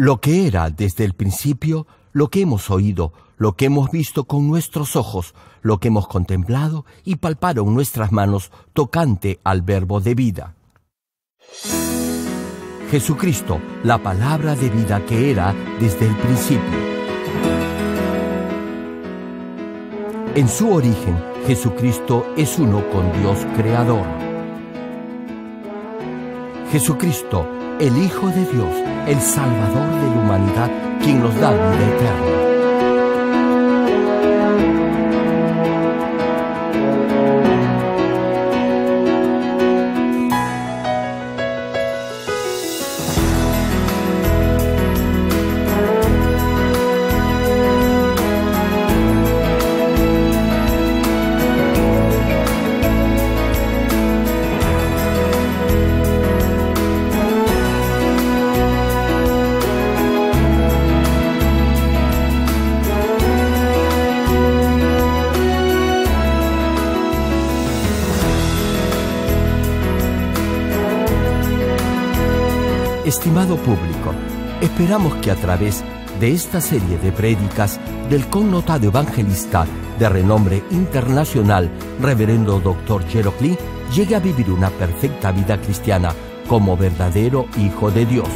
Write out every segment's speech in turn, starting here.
lo que era desde el principio, lo que hemos oído, lo que hemos visto con nuestros ojos, lo que hemos contemplado y palpado en nuestras manos tocante al Verbo de vida. Jesucristo, la palabra de vida que era desde el principio. En su origen, Jesucristo es uno con Dios Creador. Jesucristo, el Hijo de Dios, el Salvador de la humanidad, quien nos da vida eterna. Estimado público, esperamos que a través de esta serie de prédicas del connotado evangelista de renombre internacional, Reverendo Dr. Gerald Lee, llegue a vivir una perfecta vida cristiana como verdadero Hijo de Dios.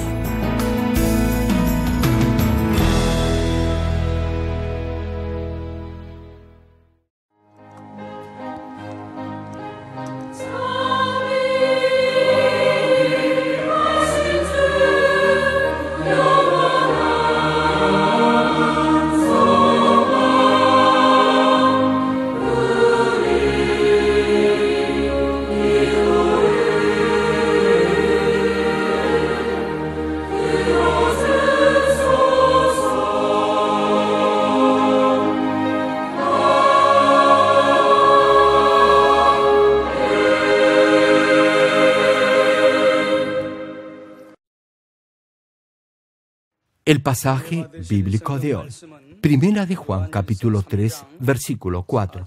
El pasaje bíblico de hoy, Primera de Juan, capítulo 3, versículo 4.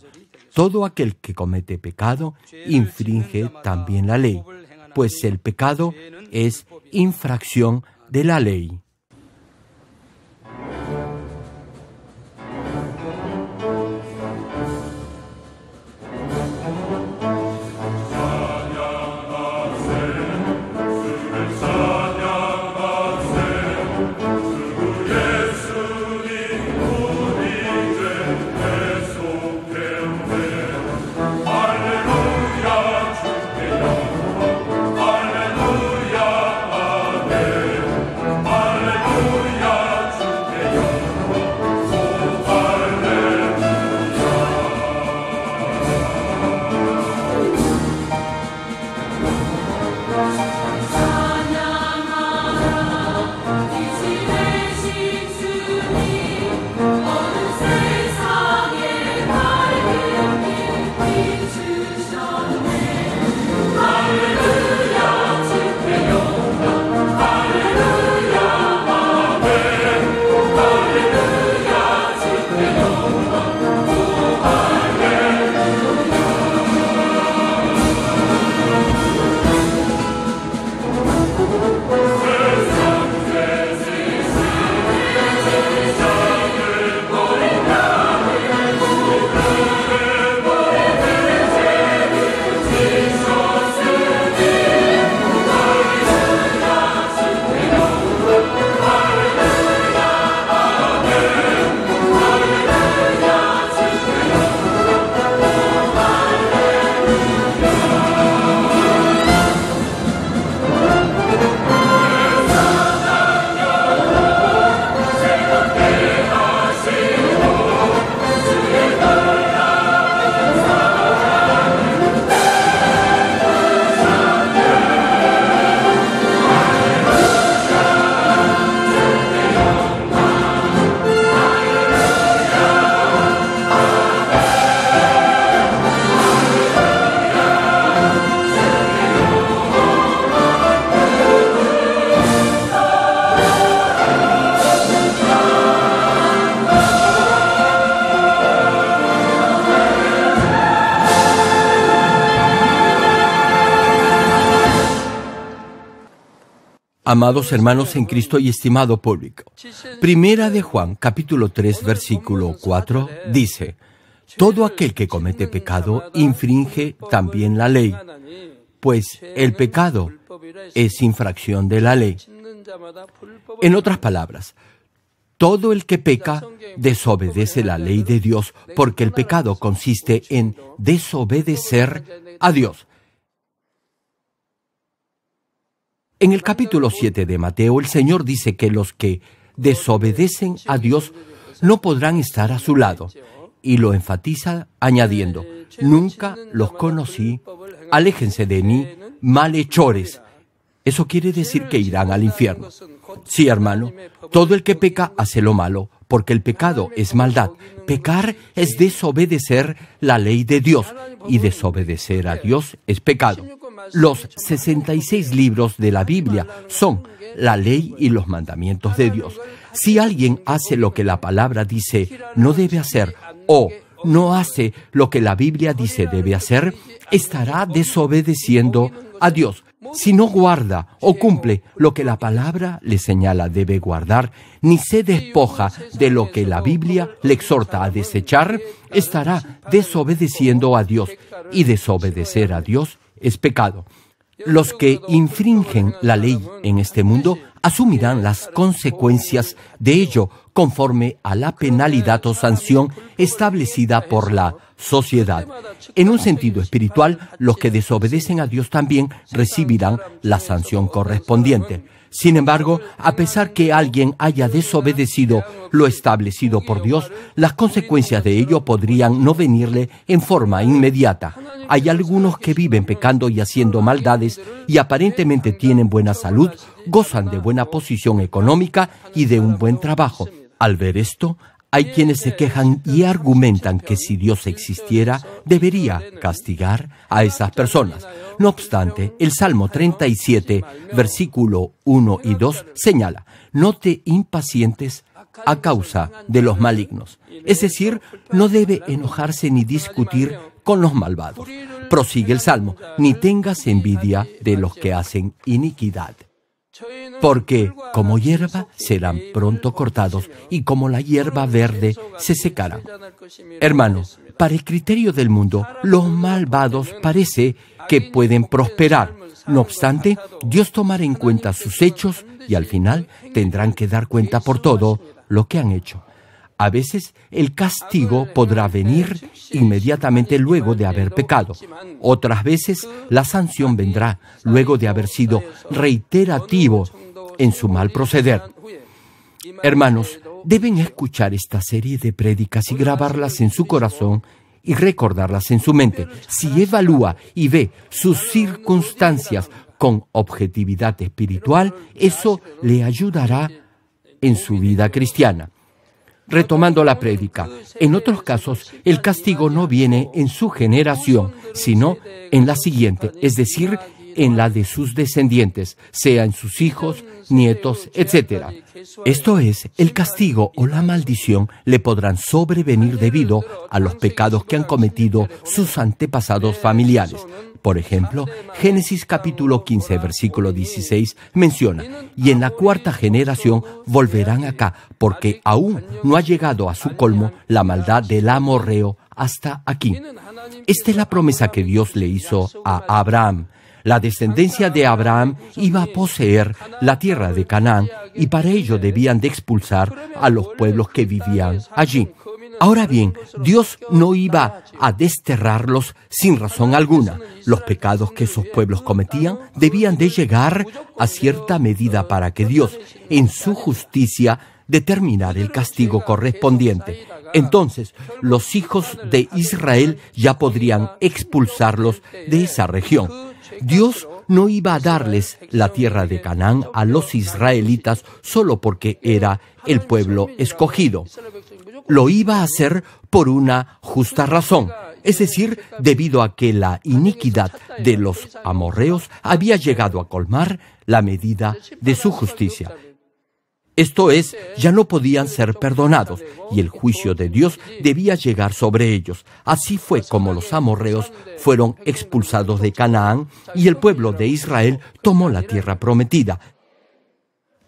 Todo aquel que comete pecado infringe también la ley, pues el pecado es infracción de la ley. Alleluia, amen. Amados hermanos en Cristo y estimado público, Primera de Juan, capítulo 3, versículo 4, dice: todo aquel que comete pecado infringe también la ley, pues el pecado es infracción de la ley. En otras palabras, todo el que peca desobedece la ley de Dios, porque el pecado consiste en desobedecer a Dios. En el capítulo 7 de Mateo, el Señor dice que los que desobedecen a Dios no podrán estar a su lado, y lo enfatiza añadiendo: nunca los conocí, aléjense de mí, malhechores. Eso quiere decir que irán al infierno. Sí, hermano, todo el que peca hace lo malo, porque el pecado es maldad. Pecar es desobedecer la ley de Dios, y desobedecer a Dios es pecado. Los 66 libros de la Biblia son la ley y los mandamientos de Dios. Si alguien hace lo que la palabra dice no debe hacer, o no hace lo que la Biblia dice debe hacer, estará desobedeciendo a Dios. Si no guarda o cumple lo que la palabra le señala debe guardar, ni se despoja de lo que la Biblia le exhorta a desechar, estará desobedeciendo a Dios, y desobedecer a Dios es pecado. Los que infringen la ley en este mundo asumirán las consecuencias de ello conforme a la penalidad o sanción establecida por la sociedad. En un sentido espiritual, los que desobedecen a Dios también recibirán la sanción correspondiente. Sin embargo, a pesar que alguien haya desobedecido lo establecido por Dios, las consecuencias de ello podrían no venirle en forma inmediata. Hay algunos que viven pecando y haciendo maldades y aparentemente tienen buena salud, gozan de buena posición económica y de un buen trabajo. Al ver esto, hay quienes se quejan y argumentan que si Dios existiera, debería castigar a esas personas. No obstante, el Salmo 37, versículo 1 y 2 señala: no te impacientes a causa de los malignos. Es decir, no debe enojarse ni discutir con los malvados. Prosigue el Salmo: ni tengas envidia de los que hacen iniquidad, porque como hierba serán pronto cortados, y como la hierba verde se secarán. Hermanos, para el criterio del mundo, los malvados parece que pueden prosperar. No obstante, Dios tomará en cuenta sus hechos y al final tendrán que dar cuenta por todo lo que han hecho. A veces el castigo podrá venir inmediatamente luego de haber pecado. Otras veces la sanción vendrá luego de haber sido reiterativo en su mal proceder. Hermanos, deben escuchar esta serie de prédicas y grabarlas en su corazón y recordarlas en su mente. Si evalúa y ve sus circunstancias con objetividad espiritual, eso le ayudará en su vida cristiana. Retomando la prédica, en otros casos, el castigo no viene en su generación, sino en la siguiente, es decir, en la de sus descendientes, sea en sus hijos, nietos, etc. Esto es, el castigo o la maldición le podrán sobrevenir debido a los pecados que han cometido sus antepasados familiares. Por ejemplo, Génesis capítulo 15, versículo 16 menciona: y en la cuarta generación volverán acá, porque aún no ha llegado a su colmo la maldad del amorreo hasta aquí. Esta es la promesa que Dios le hizo a Abraham. La descendencia de Abraham iba a poseer la tierra de Canaán, y para ello debían de expulsar a los pueblos que vivían allí. Ahora bien, Dios no iba a desterrarlos sin razón alguna. Los pecados que esos pueblos cometían debían de llegar a cierta medida para que Dios, en su justicia, determinara el castigo correspondiente. Entonces, los hijos de Israel ya podrían expulsarlos de esa región. Dios no iba a darles la tierra de Canaán a los israelitas solo porque era el pueblo escogido. Lo iba a hacer por una justa razón, es decir, debido a que la iniquidad de los amorreos había llegado a colmar la medida de su justicia. Esto es, ya no podían ser perdonados, y el juicio de Dios debía llegar sobre ellos. Así fue como los amorreos fueron expulsados de Canaán, y el pueblo de Israel tomó la tierra prometida.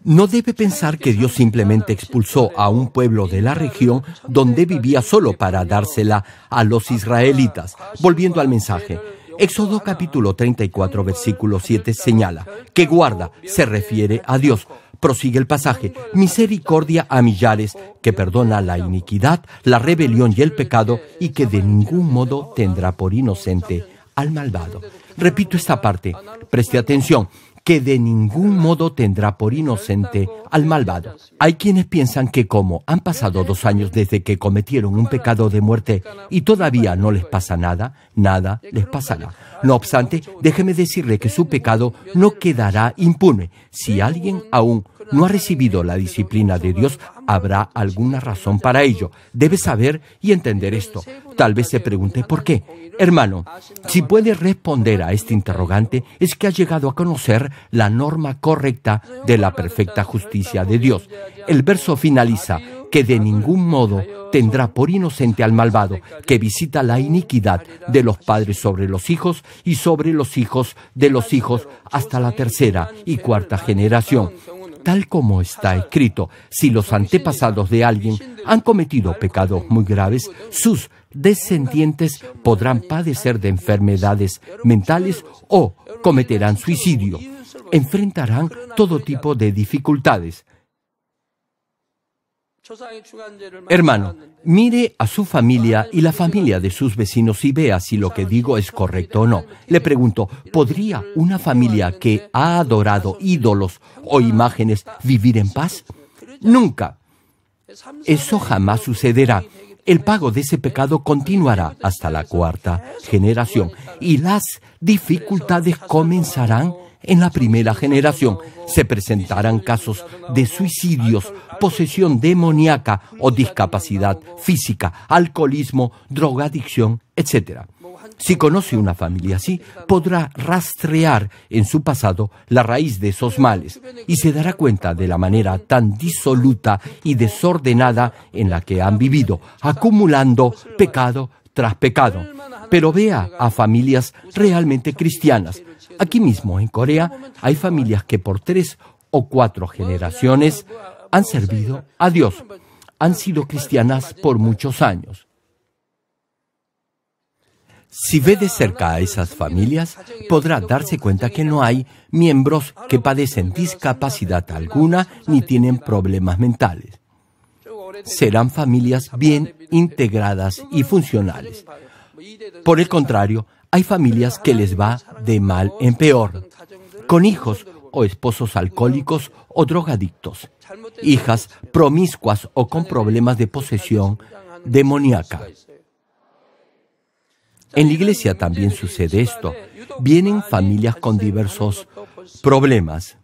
No debe pensar que Dios simplemente expulsó a un pueblo de la región donde vivía solo para dársela a los israelitas. Volviendo al mensaje, Éxodo capítulo 34, versículo 7 señala que guarda, se refiere a Dios. Prosigue el pasaje, misericordia a millares, que perdona la iniquidad, la rebelión y el pecado, y que de ningún modo tendrá por inocente al malvado. Repito esta parte, preste atención, que de ningún modo tendrá por inocente al malvado. Hay quienes piensan que como han pasado 2 años desde que cometieron un pecado de muerte y todavía no les pasa nada, nada les pasará. No obstante, déjeme decirle que su pecado no quedará impune. Si alguien aún no ha recibido la disciplina de Dios, habrá alguna razón para ello. Debe saber y entender esto. Tal vez se pregunte ¿por qué? Hermano, si puede responder a este interrogante, es que ha llegado a conocer la norma correcta de la perfecta justicia de Dios. El verso finaliza, que de ningún modo tendrá por inocente al malvado, que visita la iniquidad de los padres sobre los hijos y sobre los hijos de los hijos hasta la 3ª y 4ª generación. Tal como está escrito, si los antepasados de alguien han cometido pecados muy graves, sus descendientes podrán padecer de enfermedades mentales o cometerán suicidio. Enfrentarán todo tipo de dificultades. Hermano, mire a su familia y la familia de sus vecinos y vea si lo que digo es correcto o no. Le pregunto, ¿podría una familia que ha adorado ídolos o imágenes vivir en paz? Nunca. Eso jamás sucederá. El pago de ese pecado continuará hasta la 4ª generación y las dificultades comenzarán en la 1ª generación. Se presentarán casos de suicidios, posesión demoníaca o discapacidad física, alcoholismo, drogadicción, etc. Si conoce una familia así, podrá rastrear en su pasado la raíz de esos males y se dará cuenta de la manera tan disoluta y desordenada en la que han vivido, acumulando pecado tras pecado. Pero vea a familias realmente cristianas. Aquí mismo, en Corea, hay familias que por 3 o 4 generaciones han servido a Dios. Han sido cristianas por muchos años. Si ve de cerca a esas familias, podrá darse cuenta que no hay miembros que padecen discapacidad alguna ni tienen problemas mentales. Serán familias bien integradas y funcionales. Por el contrario, hay familias que les va de mal en peor, con hijos o esposos alcohólicos o drogadictos, hijas promiscuas o con problemas de posesión demoníaca. En la iglesia también sucede esto. Vienen familias con diversos problemas.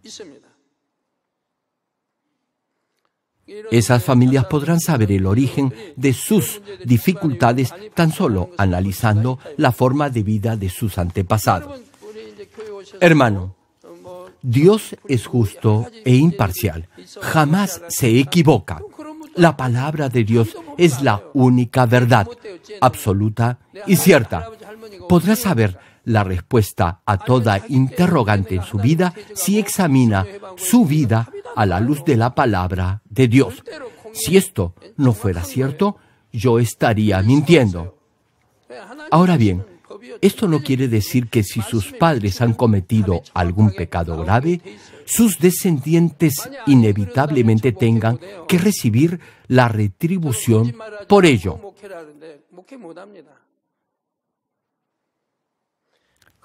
Esas familias podrán saber el origen de sus dificultades tan solo analizando la forma de vida de sus antepasados. Hermano, Dios es justo e imparcial. Jamás se equivoca. La palabra de Dios es la única verdad, absoluta y cierta. Podrá saber la respuesta a toda interrogante en su vida si examina su vida a la luz de la palabra de Dios. Si esto no fuera cierto, yo estaría mintiendo. Ahora bien, esto no quiere decir que si sus padres han cometido algún pecado grave, sus descendientes inevitablemente tengan que recibir la retribución por ello.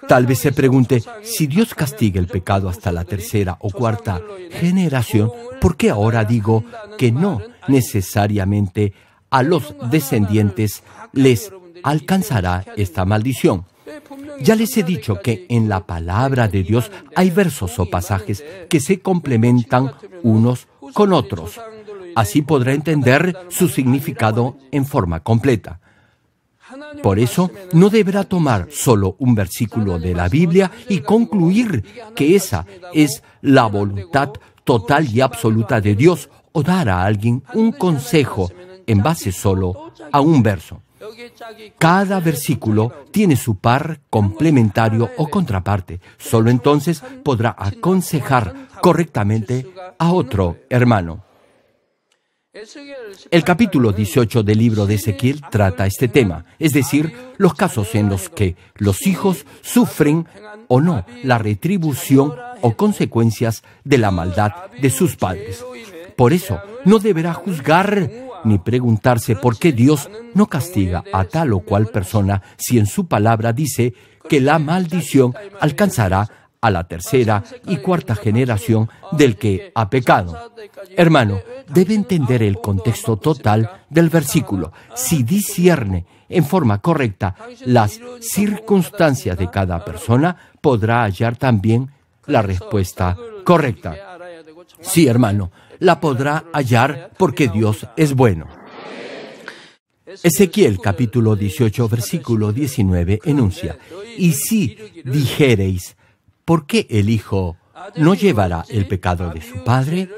Tal vez se pregunte, si Dios castiga el pecado hasta la 3ª o 4ª generación, ¿por qué ahora digo que no necesariamente a los descendientes les alcanzará esta maldición? Ya les he dicho que en la palabra de Dios hay versos o pasajes que se complementan unos con otros. Así podrá entender su significado en forma completa. Por eso, no deberá tomar solo un versículo de la Biblia y concluir que esa es la voluntad total y absoluta de Dios o dar a alguien un consejo en base solo a un verso. Cada versículo tiene su par complementario o contraparte. Solo entonces podrá aconsejar correctamente a otro hermano. El capítulo 18 del libro de Ezequiel trata este tema, es decir, los casos en los que los hijos sufren o no la retribución o consecuencias de la maldad de sus padres. Por eso, no deberá juzgar ni preguntarse por qué Dios no castiga a tal o cual persona si en su palabra dice que la maldición alcanzará a la tercera y cuarta generación del que ha pecado. Hermano, debe entender el contexto total del versículo. Si discierne en forma correcta las circunstancias de cada persona, podrá hallar también la respuesta correcta. Sí, hermano, la podrá hallar porque Dios es bueno. Ezequiel capítulo 18, versículo 19 enuncia: y si dijereis, ¿por qué el Hijo no llevará el pecado de su Padre?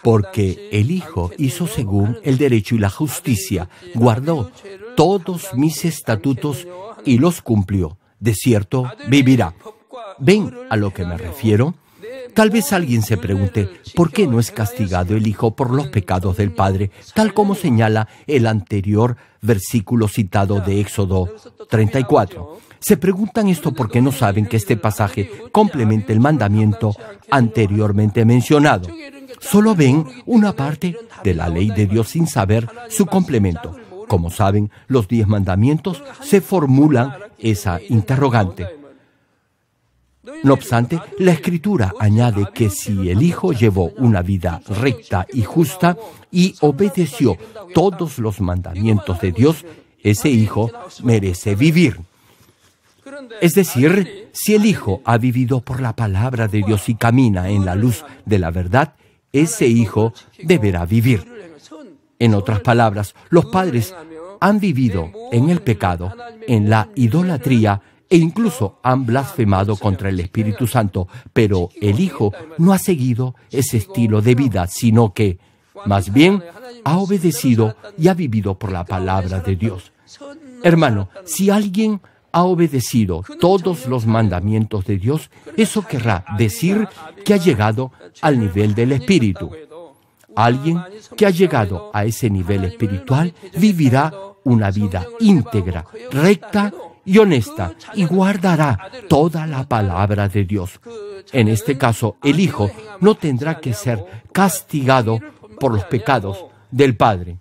Porque el Hijo hizo según el derecho y la justicia, guardó todos mis estatutos y los cumplió. De cierto, vivirá. ¿Ven a lo que me refiero? Tal vez alguien se pregunte, ¿por qué no es castigado el Hijo por los pecados del Padre, tal como señala el anterior versículo citado de Éxodo 34? Se preguntan esto porque no saben que este pasaje complementa el mandamiento anteriormente mencionado. Solo ven una parte de la ley de Dios sin saber su complemento. Como saben, los 10 mandamientos se formulan esa interrogante. No obstante, la Escritura añade que si el Hijo llevó una vida recta y justa y obedeció todos los mandamientos de Dios, ese Hijo merece vivir. Es decir, si el Hijo ha vivido por la palabra de Dios y camina en la luz de la verdad, ese Hijo deberá vivir. En otras palabras, los padres han vivido en el pecado, en la idolatría, e incluso han blasfemado contra el Espíritu Santo, pero el Hijo no ha seguido ese estilo de vida, sino que, más bien, ha obedecido y ha vivido por la palabra de Dios. Hermano, si alguien ha obedecido todos los mandamientos de Dios, eso querrá decir que ha llegado al nivel del Espíritu. Alguien que ha llegado a ese nivel espiritual vivirá una vida íntegra, recta y honesta, y guardará toda la palabra de Dios. En este caso, el Hijo no tendrá que ser castigado por los pecados del Padre.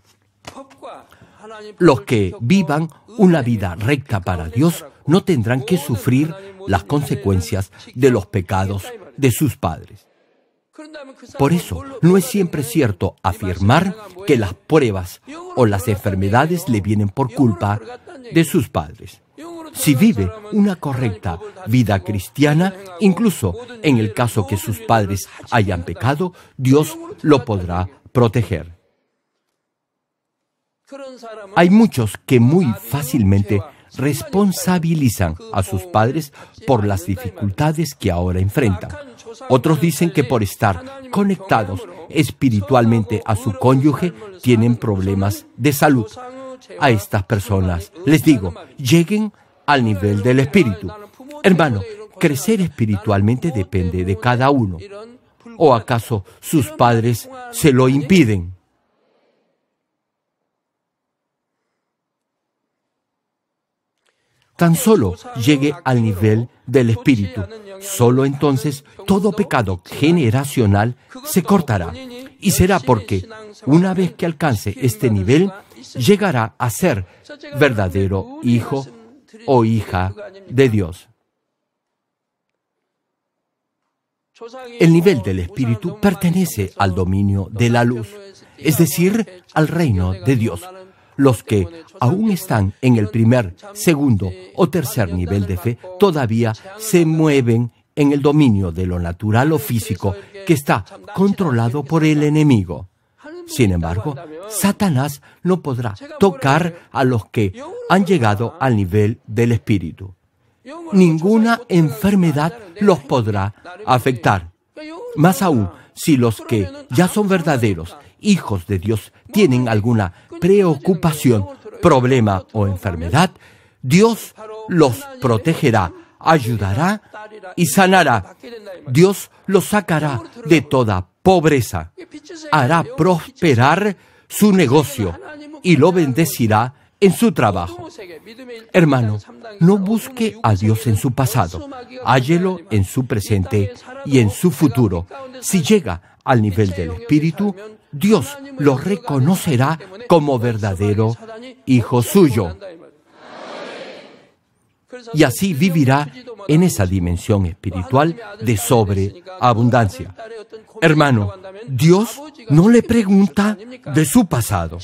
Los que vivan una vida recta para Dios no tendrán que sufrir las consecuencias de los pecados de sus padres. Por eso, no es siempre cierto afirmar que las pruebas o las enfermedades le vienen por culpa de sus padres. Si vive una correcta vida cristiana, incluso en el caso que sus padres hayan pecado, Dios lo podrá proteger. Hay muchos que muy fácilmente responsabilizan a sus padres por las dificultades que ahora enfrentan. Otros dicen que por estar conectados espiritualmente a su cónyuge tienen problemas de salud. A estas personas les digo, lleguen al nivel del Espíritu. Hermano, crecer espiritualmente depende de cada uno. ¿O acaso sus padres se lo impiden? Tan solo llegue al nivel del Espíritu. Solo entonces todo pecado generacional se cortará. Y será porque, una vez que alcance este nivel, llegará a ser verdadero hijo o hija de Dios. El nivel del Espíritu pertenece al dominio de la luz, es decir, al reino de Dios. Los que aún están en el primer, segundo o tercer nivel de fe todavía se mueven en el dominio de lo natural o físico que está controlado por el enemigo. Sin embargo, Satanás no podrá tocar a los que han llegado al nivel del Espíritu. Ninguna enfermedad los podrá afectar. Más aún, si los que ya son verdaderos hijos de Dios tienen alguna preocupación, problema o enfermedad, Dios los protegerá, ayudará y sanará. Dios los sacará de toda pobreza, hará prosperar su negocio y lo bendecirá en su trabajo. Hermano, no busque a Dios en su pasado, hállelo en su presente y en su futuro. Si llega al nivel del Espíritu, Dios lo reconocerá como verdadero hijo suyo. Y así vivirá en esa dimensión espiritual de sobreabundancia. Hermano, Dios no le pregunta de su pasado,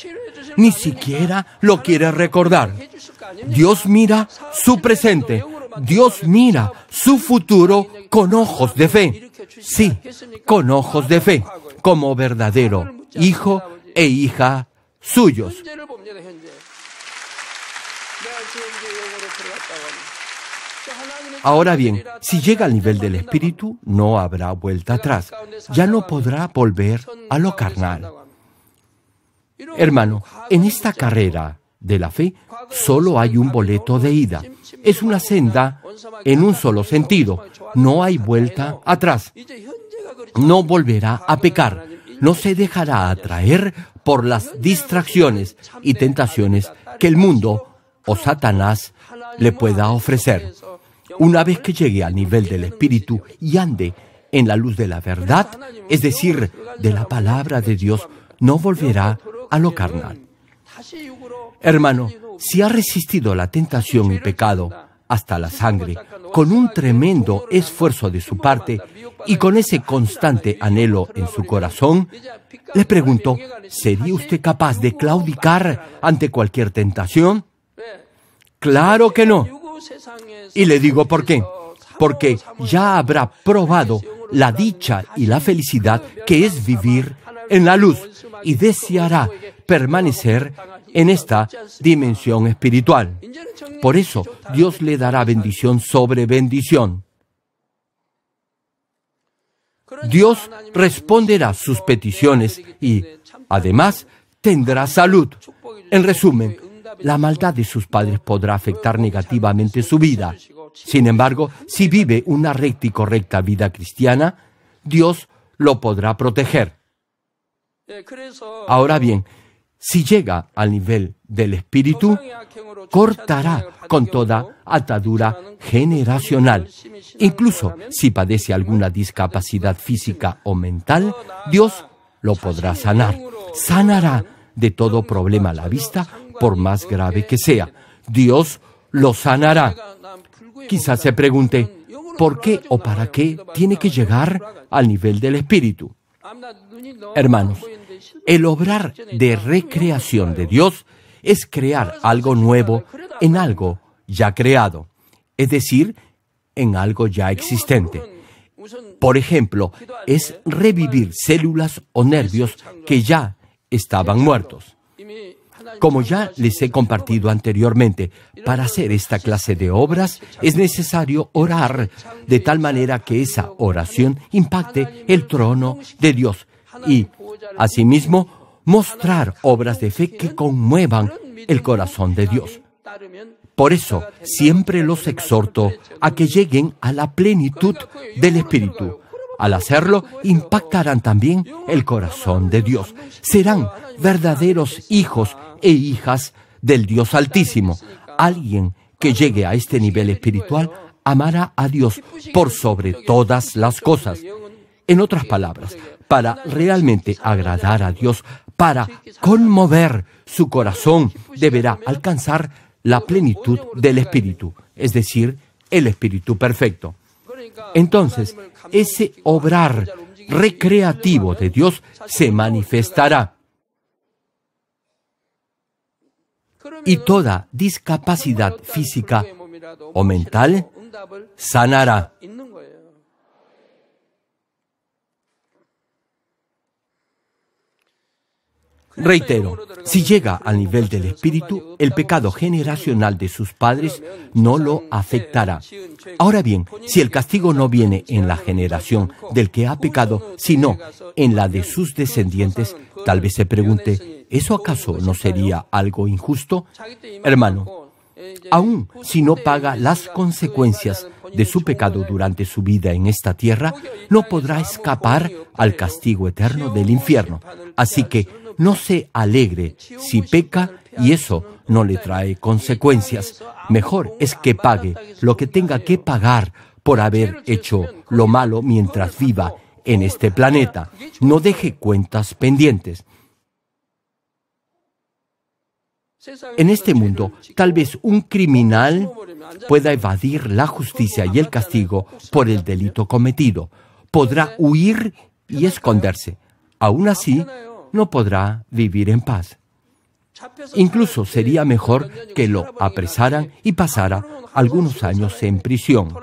ni siquiera lo quiere recordar. Dios mira su presente, Dios mira su futuro con ojos de fe. Sí, con ojos de fe, como verdadero hijo e hija suyos. Ahora bien, si llega al nivel del Espíritu, no habrá vuelta atrás. Ya no podrá volver a lo carnal. Hermano, en esta carrera de la fe, solo hay un boleto de ida. Es una senda en un solo sentido. No hay vuelta atrás. No volverá a pecar. No se dejará atraer por las distracciones y tentaciones que el mundo o Satanás le pueda ofrecer. Una vez que llegue al nivel del Espíritu y ande en la luz de la verdad, es decir, de la palabra de Dios, no volverá a lo carnal. Hermano, si ha resistido la tentación y pecado hasta la sangre, con un tremendo esfuerzo de su parte y con ese constante anhelo en su corazón, le pregunto, ¿sería usted capaz de claudicar ante cualquier tentación? Claro que no. Y le digo por qué. Porque ya habrá probado la dicha y la felicidad que es vivir en la luz y deseará permanecer en esta dimensión espiritual. Por eso, Dios le dará bendición sobre bendición. Dios responderá sus peticiones y, además, tendrá salud. En resumen, la maldad de sus padres podrá afectar negativamente su vida. Sin embargo, si vive una recta y correcta vida cristiana, Dios lo podrá proteger. Ahora bien, si llega al nivel del Espíritu, cortará con toda atadura generacional. Incluso si padece alguna discapacidad física o mental, Dios lo podrá sanar. Sanará de todo problema a la vista, por más grave que sea. Dios lo sanará. Quizás se pregunte, ¿por qué o para qué tiene que llegar al nivel del Espíritu? Hermanos, el obrar de recreación de Dios es crear algo nuevo en algo ya creado, es decir, en algo ya existente. Por ejemplo, es revivir células o nervios que ya estaban muertos. Como ya les he compartido anteriormente, para hacer esta clase de obras es necesario orar de tal manera que esa oración impacte el trono de Dios y, asimismo, mostrar obras de fe que conmuevan el corazón de Dios. Por eso, siempre los exhorto a que lleguen a la plenitud del Espíritu. Al hacerlo, impactarán también el corazón de Dios. Serán verdaderos hijos e hijas del Dios Altísimo. Alguien que llegue a este nivel espiritual amará a Dios por sobre todas las cosas. En otras palabras, para realmente agradar a Dios, para conmover su corazón, deberá alcanzar la plenitud del Espíritu, es decir, el Espíritu perfecto. Entonces, ese obrar recreativo de Dios se manifestará. Y toda discapacidad física o mental sanará. Reitero, si llega al nivel del Espíritu, el pecado generacional de sus padres no lo afectará. Ahora bien, si el castigo no viene en la generación del que ha pecado, sino en la de sus descendientes, tal vez se pregunte, ¿Eso acaso no sería algo injusto? Hermano, aun si no paga las consecuencias de su pecado durante su vida en esta tierra, no podrá escapar al castigo eterno del infierno. Así que no se alegre si peca y eso no le trae consecuencias. Mejor es que pague lo que tenga que pagar por haber hecho lo malo mientras viva en este planeta. No deje cuentas pendientes. En este mundo, tal vez un criminal pueda evadir la justicia y el castigo por el delito cometido. Podrá huir y esconderse. Aún así, no podrá vivir en paz. Incluso sería mejor que lo apresaran y pasara algunos años en prisión.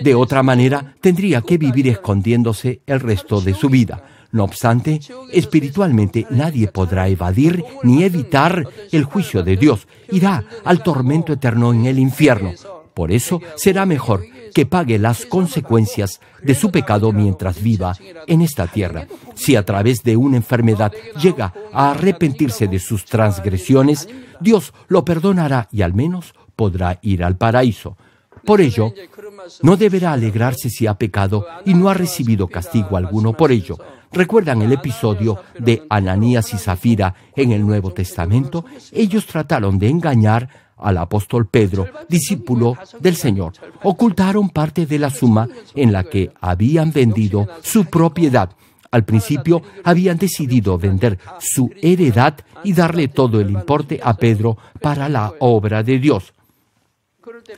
De otra manera, tendría que vivir escondiéndose el resto de su vida. No obstante, espiritualmente nadie podrá evadir ni evitar el juicio de Dios. Irá al tormento eterno en el infierno. Por eso será mejor que pague las consecuencias de su pecado mientras viva en esta tierra. Si a través de una enfermedad llega a arrepentirse de sus transgresiones, Dios lo perdonará y al menos podrá ir al paraíso. Por ello, no deberá alegrarse si ha pecado y no ha recibido castigo alguno por ello. ¿Recuerdan el episodio de Ananías y Zafira en el Nuevo Testamento? Ellos trataron de engañar al apóstol Pedro, discípulo del Señor. Ocultaron parte de la suma en la que habían vendido su propiedad. Al principio habían decidido vender su heredad y darle todo el importe a Pedro para la obra de Dios.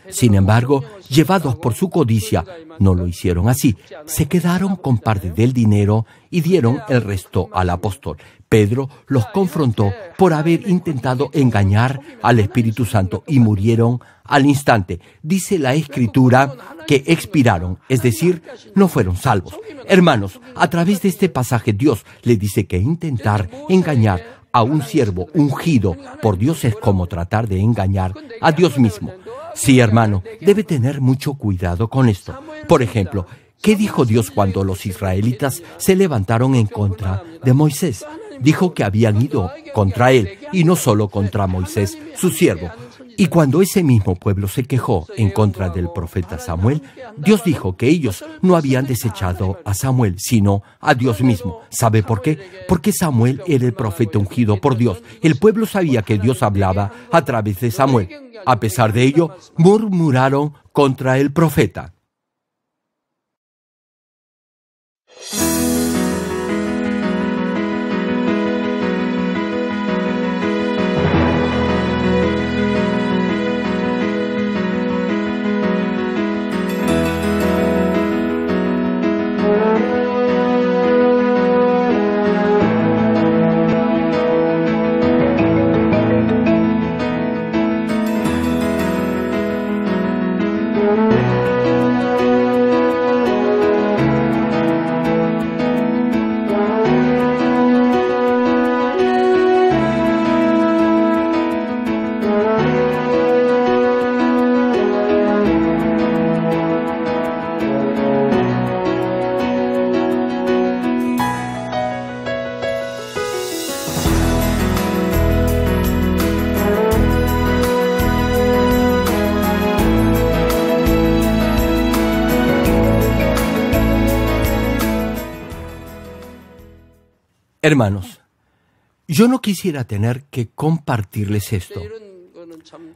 Sin embargo, llevados por su codicia, no lo hicieron así. Se quedaron con parte del dinero y dieron el resto al apóstol. Pedro los confrontó por haber intentado engañar al Espíritu Santo y murieron al instante. Dice la Escritura que expiraron, es decir, no fueron salvos. Hermanos, a través de este pasaje Dios le dice que intentar engañar a un siervo ungido por Dios es como tratar de engañar a Dios mismo. Sí, hermano, debe tener mucho cuidado con esto. Por ejemplo, ¿qué dijo Dios cuando los israelitas se levantaron en contra de Moisés? Dijo que habían ido contra él, y no solo contra Moisés, su siervo. Y cuando ese mismo pueblo se quejó en contra del profeta Samuel, Dios dijo que ellos no habían desechado a Samuel, sino a Dios mismo. ¿Sabe por qué? Porque Samuel era el profeta ungido por Dios. El pueblo sabía que Dios hablaba a través de Samuel. A pesar de ello, murmuraron contra el profeta. Hermanos, yo no quisiera tener que compartirles esto.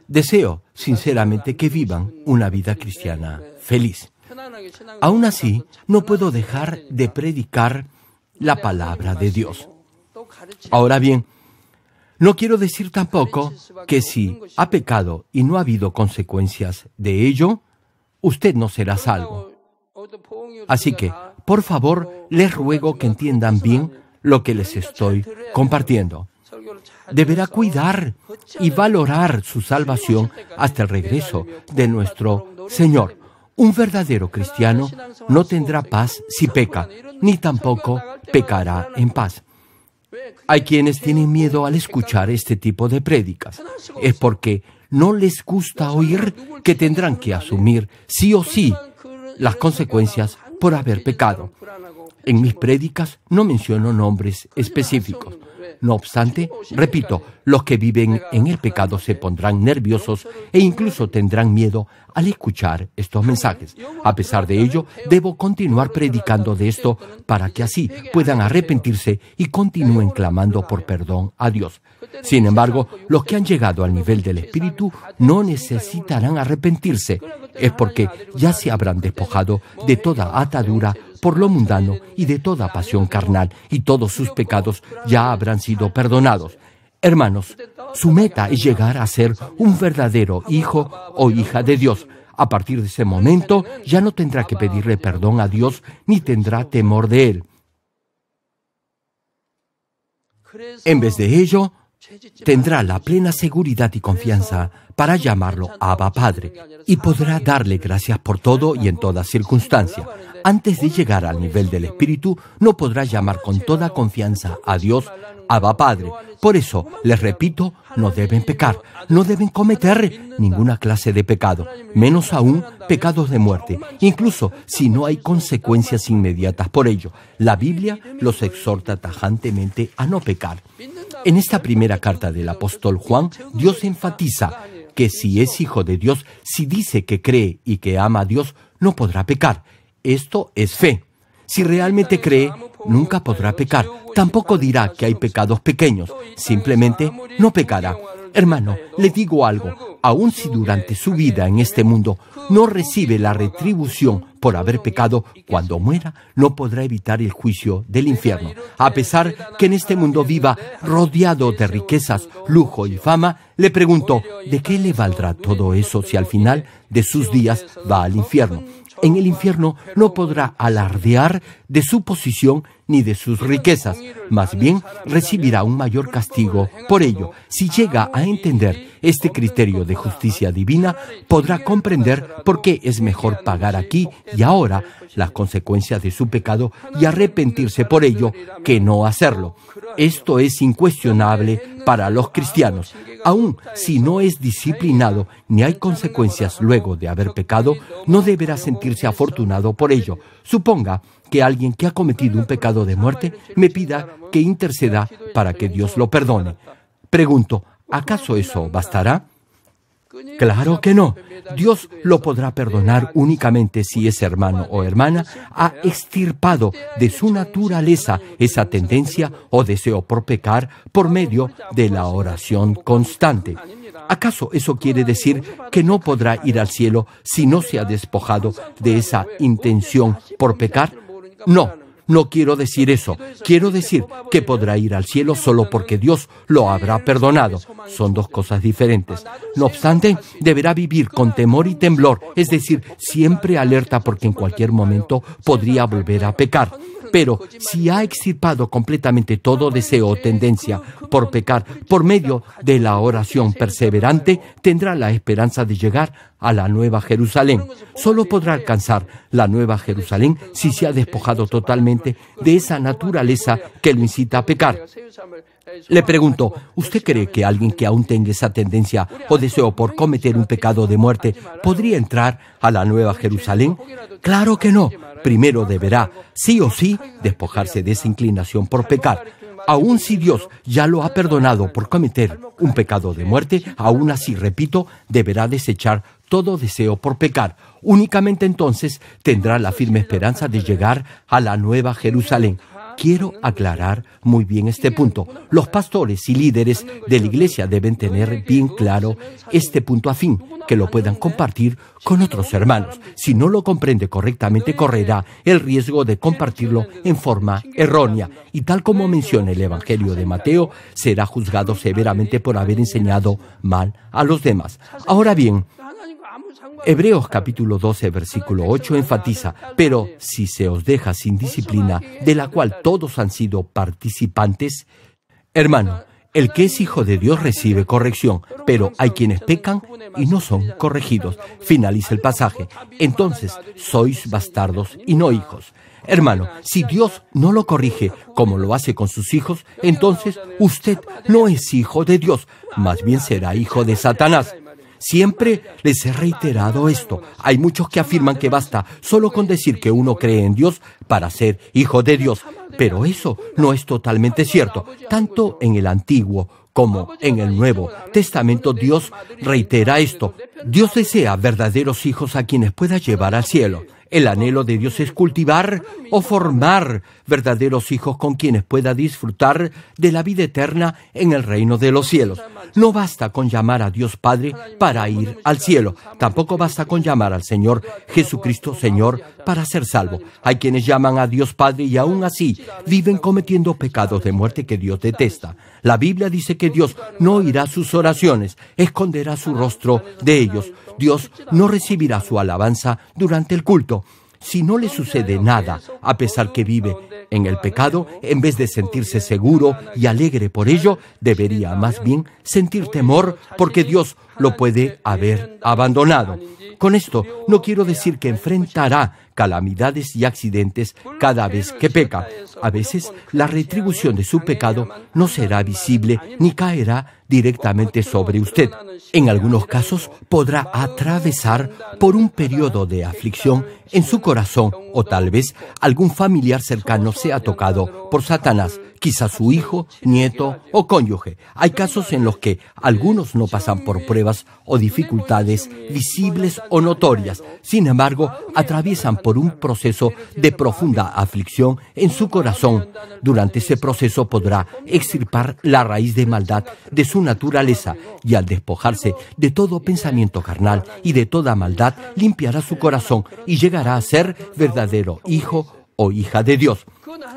Deseo, sinceramente, que vivan una vida cristiana feliz. Aún así, no puedo dejar de predicar la palabra de Dios. Ahora bien, no quiero decir tampoco que si ha pecado y no ha habido consecuencias de ello, usted no será salvo. Así que, por favor, les ruego que entiendan bien lo que les estoy compartiendo. Deberá cuidar y valorar su salvación hasta el regreso de nuestro Señor. Un verdadero cristiano no tendrá paz si peca, ni tampoco pecará en paz. Hay quienes tienen miedo al escuchar este tipo de prédicas. Es porque no les gusta oír que tendrán que asumir sí o sí las consecuencias por haber pecado. En mis prédicas no menciono nombres específicos. No obstante, repito, los que viven en el pecado se pondrán nerviosos e incluso tendrán miedo al escuchar estos mensajes. A pesar de ello, debo continuar predicando de esto para que así puedan arrepentirse y continúen clamando por perdón a Dios. Sin embargo, los que han llegado al nivel del Espíritu no necesitarán arrepentirse. Es porque ya se habrán despojado de toda atadura por lo mundano y de toda pasión carnal, y todos sus pecados ya habrán sido perdonados. Hermanos, su meta es llegar a ser un verdadero hijo o hija de Dios. A partir de ese momento, ya no tendrá que pedirle perdón a Dios ni tendrá temor de Él. En vez de ello, tendrá la plena seguridad y confianza para llamarlo Abba Padre, y podrá darle gracias por todo y en toda circunstancia. Antes de llegar al nivel del Espíritu, no podrá llamar con toda confianza a Dios Abba Padre. Por eso, les repito, no deben pecar, no deben cometer ninguna clase de pecado, menos aún pecados de muerte, incluso si no hay consecuencias inmediatas por ello. La Biblia los exhorta tajantemente a no pecar. En esta primera carta del apóstol Juan, Dios enfatiza que si es hijo de Dios, si dice que cree y que ama a Dios, no podrá pecar. Esto es fe. Si realmente cree, nunca podrá pecar. Tampoco dirá que hay pecados pequeños. Simplemente no pecará. Hermano, le digo algo. Aun si durante su vida en este mundo no recibe la retribución por haber pecado, cuando muera no podrá evitar el juicio del infierno. A pesar que en este mundo viva rodeado de riquezas, lujo y fama, le pregunto, ¿de qué le valdrá todo eso si al final de sus días va al infierno? En el infierno no podrá alardear de su posición ni de sus riquezas. Más bien, recibirá un mayor castigo por ello. Si llega a entender este criterio de justicia divina, podrá comprender por qué es mejor pagar aquí y ahora las consecuencias de su pecado y arrepentirse por ello que no hacerlo. Esto es incuestionable para los cristianos. Aun si no es disciplinado ni hay consecuencias luego de haber pecado, no deberá sentirse afortunado por ello. Suponga que alguien que ha cometido un pecado de muerte me pida que interceda para que Dios lo perdone. Pregunto, ¿acaso eso bastará? Claro que no. Dios lo podrá perdonar únicamente si ese hermano o hermana ha extirpado de su naturaleza esa tendencia o deseo por pecar por medio de la oración constante. ¿Acaso eso quiere decir que no podrá ir al cielo si no se ha despojado de esa intención por pecar? No quiero decir eso. Quiero decir que podrá ir al cielo solo porque Dios lo habrá perdonado. Son dos cosas diferentes. No obstante, deberá vivir con temor y temblor, es decir, siempre alerta porque en cualquier momento podría volver a pecar. Pero si ha extirpado completamente todo deseo o tendencia por pecar por medio de la oración perseverante, tendrá la esperanza de llegar a la Nueva Jerusalén. Solo podrá alcanzar la Nueva Jerusalén si se ha despojado totalmente de esa naturaleza que lo incita a pecar. Le pregunto, ¿usted cree que alguien que aún tenga esa tendencia o deseo por cometer un pecado de muerte podría entrar a la Nueva Jerusalén? Claro que no. Primero deberá, sí o sí, despojarse de esa inclinación por pecar. Aun si Dios ya lo ha perdonado por cometer un pecado de muerte, aún así, repito, deberá desechar todo deseo por pecar. Únicamente entonces tendrá la firme esperanza de llegar a la Nueva Jerusalén. Quiero aclarar muy bien este punto. Los pastores y líderes de la iglesia deben tener bien claro este punto a fin que lo puedan compartir con otros hermanos. Si no lo comprende correctamente, correrá el riesgo de compartirlo en forma errónea. Y tal como menciona el Evangelio de Mateo, será juzgado severamente por haber enseñado mal a los demás. Ahora bien, Hebreos capítulo 12, versículo 8 enfatiza, pero si se os deja sin disciplina, de la cual todos han sido participantes, hermano, el que es hijo de Dios recibe corrección, pero hay quienes pecan y no son corregidos. Finaliza el pasaje. Entonces, sois bastardos y no hijos. Hermano, si Dios no lo corrige como lo hace con sus hijos, entonces usted no es hijo de Dios, más bien será hijo de Satanás. Siempre les he reiterado esto. Hay muchos que afirman que basta solo con decir que uno cree en Dios para ser hijo de Dios. Pero eso no es totalmente cierto. Tanto en el Antiguo como en el Nuevo Testamento Dios reitera esto. Dios desea verdaderos hijos a quienes pueda llevar al cielo. El anhelo de Dios es cultivar o formar verdaderos hijos con quienes pueda disfrutar de la vida eterna en el reino de los cielos. No basta con llamar a Dios Padre para ir al cielo. Tampoco basta con llamar al Señor Jesucristo Señor para ser salvo. Hay quienes llaman a Dios Padre y aún así viven cometiendo pecados de muerte que Dios detesta. La Biblia dice que Dios no oirá sus oraciones, esconderá su rostro de ellos. Dios no recibirá su alabanza durante el culto. Si no le sucede nada, a pesar que vive en el pecado, en vez de sentirse seguro y alegre por ello, debería más bien sentir temor porque Dios lo puede haber abandonado. Con esto no quiero decir que enfrentará calamidades y accidentes cada vez que peca. A veces la retribución de su pecado no será visible ni caerá directamente sobre usted. En algunos casos podrá atravesar por un periodo de aflicción en su corazón o tal vez algún familiar cercano sea tocado por Satanás, quizás su hijo, nieto o cónyuge. Hay casos en los que algunos no pasan por pruebas o dificultades visibles o notorias. Sin embargo, atraviesan por un proceso de profunda aflicción en su corazón. Durante ese proceso podrá extirpar la raíz de maldad de su naturaleza y al despojarse de todo pensamiento carnal y de toda maldad, limpiará su corazón y llegará a ser verdadero hijo o hija de Dios.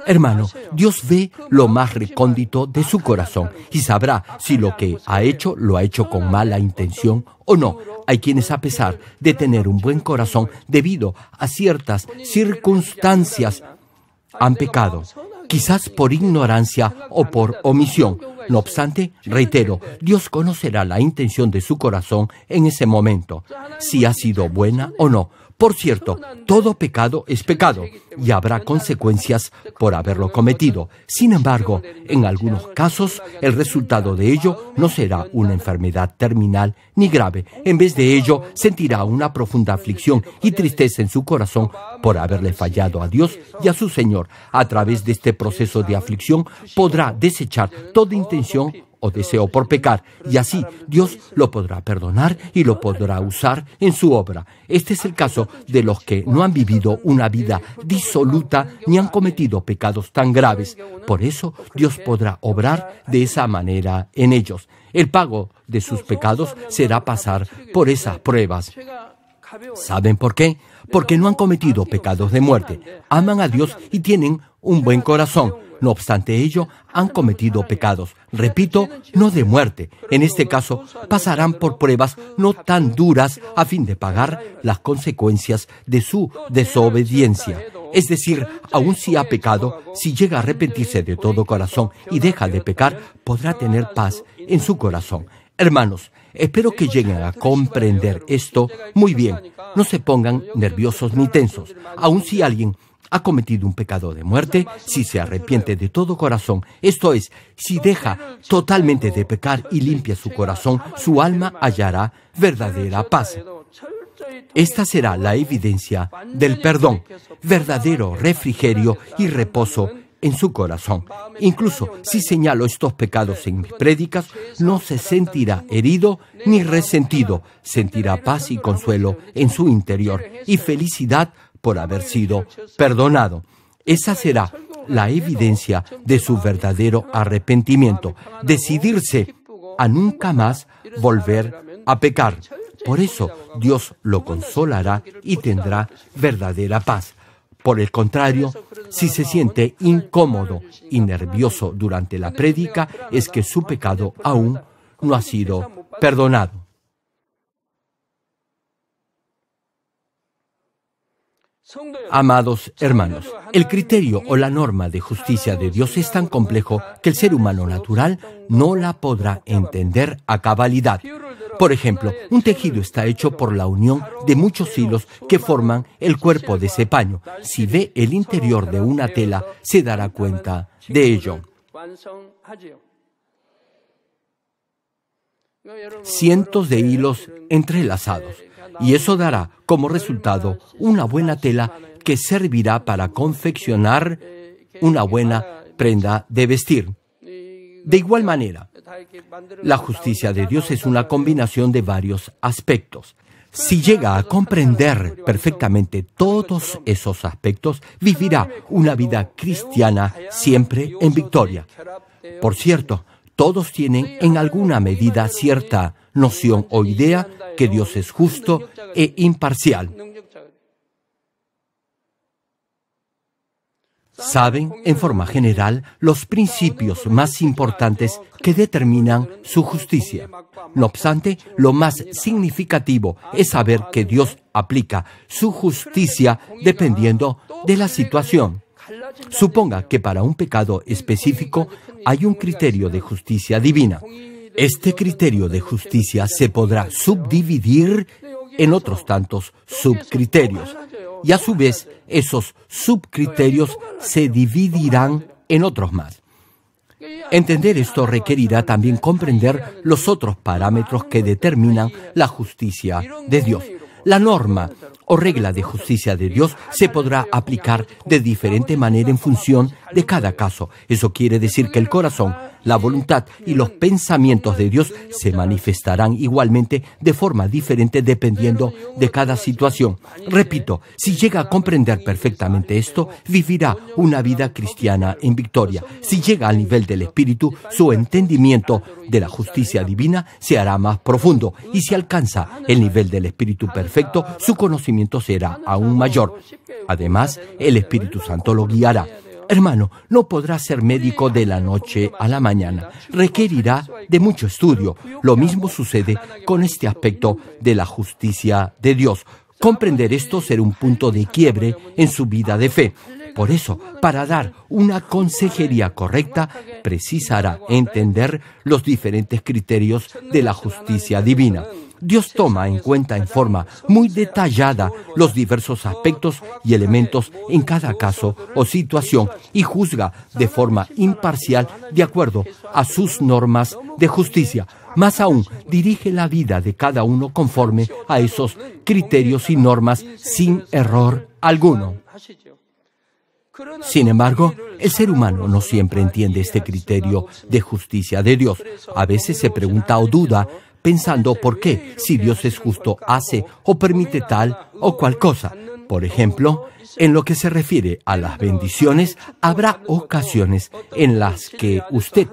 Hermano, Dios ve lo más recóndito de su corazón y sabrá si lo que ha hecho lo ha hecho con mala intención o no. Hay quienes, a pesar de tener un buen corazón debido a ciertas circunstancias, han pecado, quizás por ignorancia o por omisión. No obstante, reitero, Dios conocerá la intención de su corazón en ese momento, si ha sido buena o no. Por cierto, todo pecado es pecado y habrá consecuencias por haberlo cometido. Sin embargo, en algunos casos, el resultado de ello no será una enfermedad terminal ni grave. En vez de ello, sentirá una profunda aflicción y tristeza en su corazón por haberle fallado a Dios y a su Señor. A través de este proceso de aflicción, podrá desechar toda intención o deseo por pecar, y así Dios lo podrá perdonar y lo podrá usar en su obra. Este es el caso de los que no han vivido una vida disoluta ni han cometido pecados tan graves. Por eso Dios podrá obrar de esa manera en ellos. El pago de sus pecados será pasar por esas pruebas. ¿Saben por qué? Porque no han cometido pecados de muerte. Aman a Dios y tienen un buen corazón. No obstante ello, han cometido pecados, repito, no de muerte. En este caso, pasarán por pruebas no tan duras a fin de pagar las consecuencias de su desobediencia. Es decir, aun si ha pecado, si llega a arrepentirse de todo corazón y deja de pecar, podrá tener paz en su corazón. Hermanos, espero que lleguen a comprender esto muy bien. No se pongan nerviosos ni tensos. Aun si alguien ha cometido un pecado de muerte, si se arrepiente de todo corazón, esto es, si deja totalmente de pecar y limpia su corazón, su alma hallará verdadera paz. Esta será la evidencia del perdón, verdadero refrigerio y reposo en su corazón. Incluso si señalo estos pecados en mis prédicas, no se sentirá herido ni resentido, sentirá paz y consuelo en su interior y felicidad por haber sido perdonado. Esa será la evidencia de su verdadero arrepentimiento, decidirse a nunca más volver a pecar. Por eso Dios lo consolará y tendrá verdadera paz. Por el contrario, si se siente incómodo y nervioso durante la prédica, es que su pecado aún no ha sido perdonado. Amados hermanos, el criterio o la norma de justicia de Dios es tan complejo que el ser humano natural no la podrá entender a cabalidad. Por ejemplo, un tejido está hecho por la unión de muchos hilos que forman el cuerpo de ese paño. Si ve el interior de una tela, se dará cuenta de ello. cientos de hilos entrelazados, y eso dará como resultado una buena tela que servirá para confeccionar una buena prenda de vestir. De igual manera, la justicia de Dios es una combinación de varios aspectos. Si llega a comprender perfectamente todos esos aspectos, vivirá una vida cristiana siempre en victoria. Por cierto, todos tienen en alguna medida cierta noción o idea que Dios es justo e imparcial. Saben, en forma general, los principios más importantes que determinan su justicia. No obstante, lo más significativo es saber que Dios aplica su justicia dependiendo de la situación. Suponga que para un pecado específico hay un criterio de justicia divina. Este criterio de justicia se podrá subdividir en otros tantos subcriterios. Y a su vez, esos subcriterios se dividirán en otros más. Entender esto requerirá también comprender los otros parámetros que determinan la justicia de Dios. La norma o regla de justicia de Dios se podrá aplicar de diferente manera en función de cada caso. Eso quiere decir que el corazón, la voluntad y los pensamientos de Dios se manifestarán igualmente de forma diferente dependiendo de cada situación. Repito, si llega a comprender perfectamente esto, vivirá una vida cristiana en victoria. Si llega al nivel del Espíritu, su entendimiento de la justicia divina se hará más profundo. Y si alcanza el nivel del Espíritu perfecto, su conocimiento será aún mayor. Además, el Espíritu Santo lo guiará. Hermano, no podrá ser médico de la noche a la mañana. Requerirá de mucho estudio. Lo mismo sucede con este aspecto de la justicia de Dios. Comprender esto será un punto de quiebre en su vida de fe. Por eso, para dar una consejería correcta, precisará entender los diferentes criterios de la justicia divina. Dios toma en cuenta en forma muy detallada los diversos aspectos y elementos en cada caso o situación y juzga de forma imparcial de acuerdo a sus normas de justicia. Más aún, dirige la vida de cada uno conforme a esos criterios y normas sin error alguno. Sin embargo, el ser humano no siempre entiende este criterio de justicia de Dios. A veces se pregunta o duda pensando por qué, si Dios es justo, hace o permite tal o cual cosa. Por ejemplo, en lo que se refiere a las bendiciones, habrá ocasiones en las que usted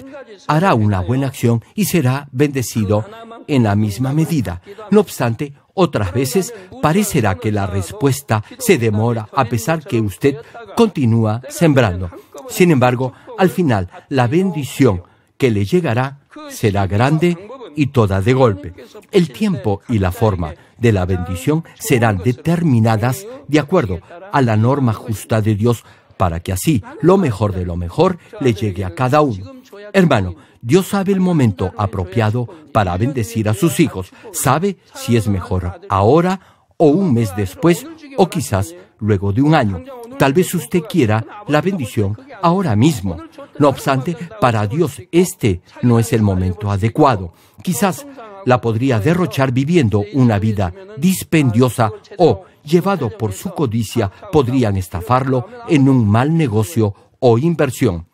hará una buena acción y será bendecido en la misma medida. No obstante, otras veces parecerá que la respuesta se demora a pesar que usted continúa sembrando. Sin embargo, al final, la bendición que le llegará será grande y toda de golpe. El tiempo y la forma de la bendición serán determinadas de acuerdo a la norma justa de Dios para que así lo mejor de lo mejor le llegue a cada uno. Hermano, Dios sabe el momento apropiado para bendecir a sus hijos. Sabe si es mejor ahora o un mes después o quizás luego de un año. Tal vez usted quiera la bendición ahora mismo. No obstante, para Dios este no es el momento adecuado. Quizás la podría derrochar viviendo una vida dispendiosa o, llevado por su codicia, podrían estafarlo en un mal negocio o inversión.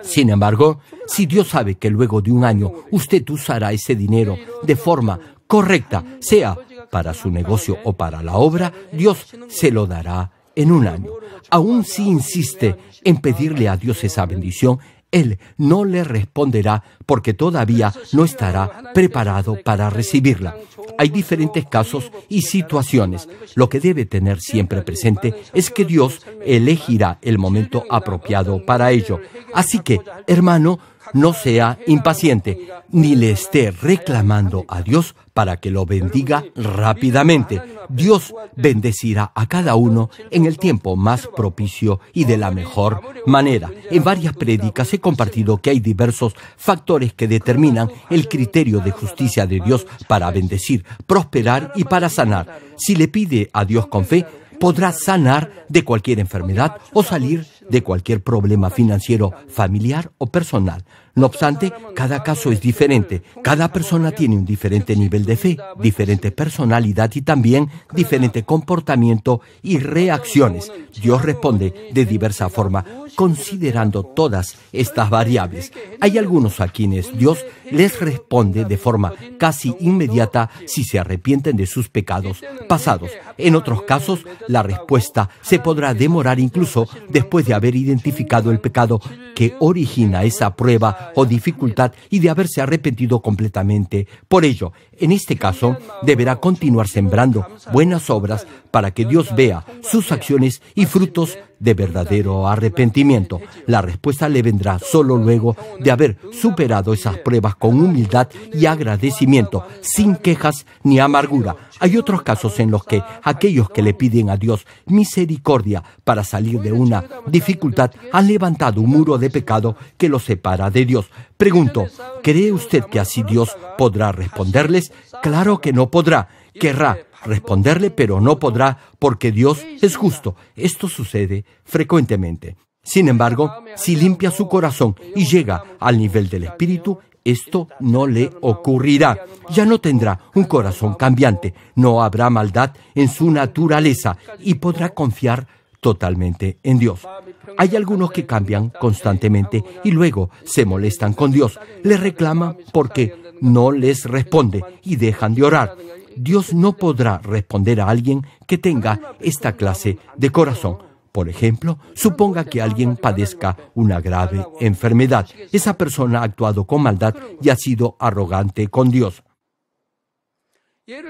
Sin embargo, si Dios sabe que luego de un año usted usará ese dinero de forma correcta, sea para su negocio o para la obra, Dios se lo dará en un año. Aún si insiste en pedirle a Dios esa bendición, Él no le responderá porque todavía no estará preparado para recibirla. Hay diferentes casos y situaciones. Lo que debe tener siempre presente es que Dios elegirá el momento apropiado para ello. Así que, hermano, no sea impaciente, ni le esté reclamando a Dios para que lo bendiga rápidamente. Dios bendecirá a cada uno en el tiempo más propicio y de la mejor manera. En varias prédicas he compartido que hay diversos factores que determinan el criterio de justicia de Dios para bendecir, prosperar y para sanar. Si le pide a Dios con fe, podrá sanar de cualquier enfermedad o salir de cualquier problema financiero, familiar o personal. No obstante, cada caso es diferente. Cada persona tiene un diferente nivel de fe, diferente personalidad y también diferente comportamiento y reacciones. Dios responde de diversa forma, considerando todas estas variables. Hay algunos a quienes Dios les responde de forma casi inmediata si se arrepienten de sus pecados pasados. En otros casos, la respuesta se podrá demorar incluso después de haber identificado el pecado que origina esa prueba o dificultad y de haberse arrepentido completamente. Por ello, en este caso, deberá continuar sembrando buenas obras para que Dios vea sus acciones y frutos de verdadero arrepentimiento. La respuesta le vendrá solo luego de haber superado esas pruebas con humildad y agradecimiento, sin quejas ni amargura. Hay otros casos en los que aquellos que le piden a Dios misericordia para salir de una dificultad han levantado un muro de pecado que los separa de Dios. Pregunto, ¿cree usted que así Dios podrá responderles? Claro que no podrá. Querrá responderle, pero no podrá porque Dios es justo. Esto sucede frecuentemente. Sin embargo, si limpia su corazón y llega al nivel del Espíritu, esto no le ocurrirá. Ya no tendrá un corazón cambiante, no habrá maldad en su naturaleza y podrá confiar totalmente en Dios. Hay algunos que cambian constantemente y luego se molestan con Dios, le reclaman porque no les responde y dejan de orar. Dios no podrá responder a alguien que tenga esta clase de corazón. Por ejemplo, suponga que alguien padezca una grave enfermedad. Esa persona ha actuado con maldad y ha sido arrogante con Dios.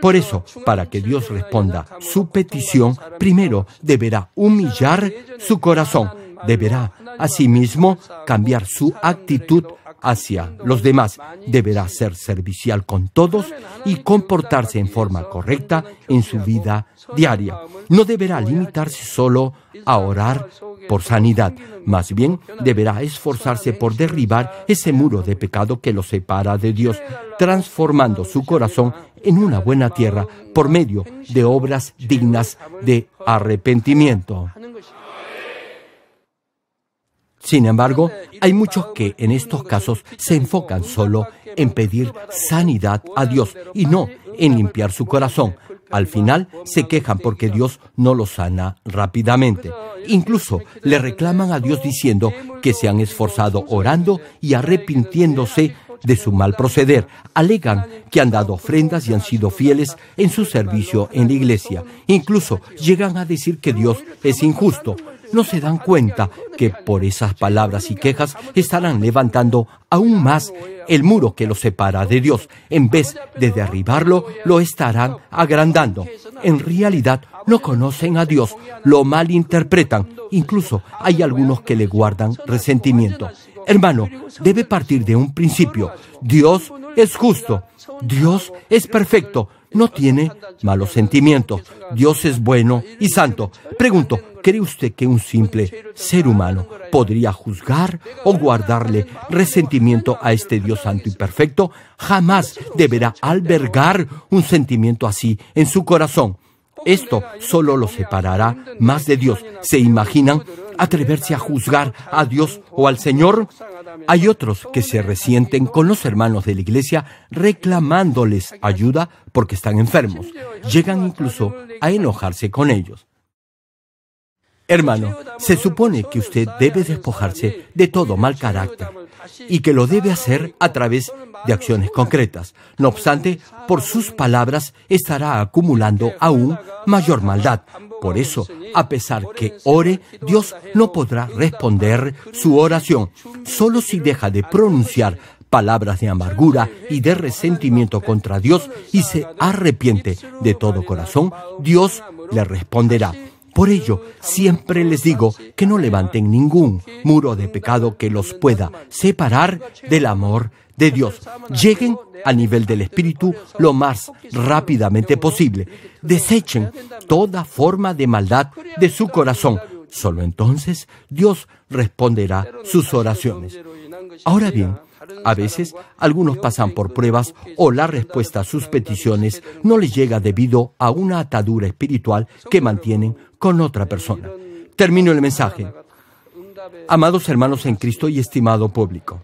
Por eso, para que Dios responda su petición, primero deberá humillar su corazón. Deberá, asimismo, cambiar su actitud hacia los demás. Deberá ser servicial con todos y comportarse en forma correcta en su vida diaria. No deberá limitarse solo a orar por sanidad. Más bien, deberá esforzarse por derribar ese muro de pecado que lo separa de Dios, transformando su corazón en una buena tierra por medio de obras dignas de arrepentimiento. Sin embargo, hay muchos que en estos casos se enfocan solo en pedir sanidad a Dios y no en limpiar su corazón. Al final se quejan porque Dios no los sana rápidamente. Incluso le reclaman a Dios diciendo que se han esforzado orando y arrepintiéndose de su mal proceder. Alegan que han dado ofrendas y han sido fieles en su servicio en la iglesia. Incluso llegan a decir que Dios es injusto. No se dan cuenta que por esas palabras y quejas estarán levantando aún más el muro que los separa de Dios. En vez de derribarlo, lo estarán agrandando. En realidad, no conocen a Dios, lo malinterpretan. Incluso hay algunos que le guardan resentimiento. Hermano, debe partir de un principio. Dios es justo. Dios es perfecto. No tiene malos sentimientos. Dios es bueno y santo. Pregunto, ¿cree usted que un simple ser humano podría juzgar o guardarle resentimiento a este Dios santo y perfecto? Jamás deberá albergar un sentimiento así en su corazón. Esto solo lo separará más de Dios. ¿Se imaginan atreverse a juzgar a Dios o al Señor? Hay otros que se resienten con los hermanos de la iglesia reclamándoles ayuda porque están enfermos. Llegan incluso a enojarse con ellos. Hermano, se supone que usted debe despojarse de todo mal carácter y que lo debe hacer a través de acciones concretas. No obstante, por sus palabras estará acumulando aún mayor maldad. Por eso, a pesar que ore, Dios no podrá responder su oración. Solo si deja de pronunciar palabras de amargura y de resentimiento contra Dios y se arrepiente de todo corazón, Dios le responderá. Por ello, siempre les digo que no levanten ningún muro de pecado que los pueda separar del amor de Dios. Lleguen al nivel del Espíritu lo más rápidamente posible. Desechen toda forma de maldad de su corazón. Solo entonces Dios responderá sus oraciones. Ahora bien, a veces algunos pasan por pruebas o la respuesta a sus peticiones no les llega debido a una atadura espiritual que mantienen con otra persona. Termino el mensaje. Amados hermanos en Cristo y estimado público,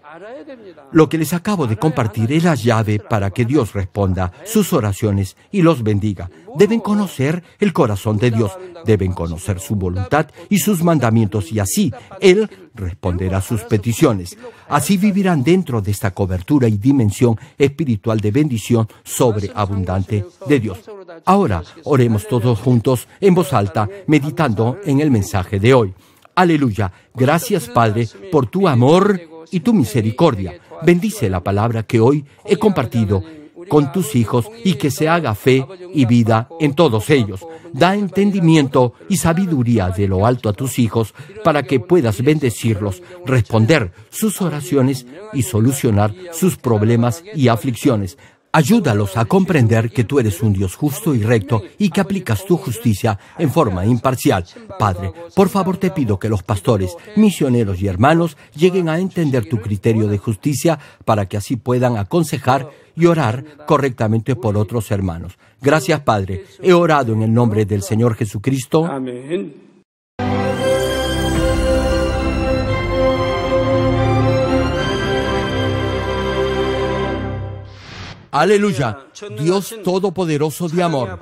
lo que les acabo de compartir es la llave para que Dios responda sus oraciones y los bendiga. Deben conocer el corazón de Dios, deben conocer su voluntad y sus mandamientos, y así Él responderá sus peticiones. Así vivirán dentro de esta cobertura y dimensión espiritual de bendición sobreabundante de Dios. Ahora, oremos todos juntos en voz alta, meditando en el mensaje de hoy. Aleluya. Gracias, Padre, por tu amor y tu misericordia. Bendice la palabra que hoy he compartido con tus hijos y que se haga fe y vida en todos ellos. Da entendimiento y sabiduría de lo alto a tus hijos para que puedas bendecirlos, responder sus oraciones y solucionar sus problemas y aflicciones. Ayúdalos a comprender que tú eres un Dios justo y recto y que aplicas tu justicia en forma imparcial. Padre, por favor te pido que los pastores, misioneros y hermanos lleguen a entender tu criterio de justicia para que así puedan aconsejar y orar correctamente por otros hermanos. Gracias, Padre. He orado en el nombre del Señor Jesucristo. Amén. Aleluya, Dios Todopoderoso de amor,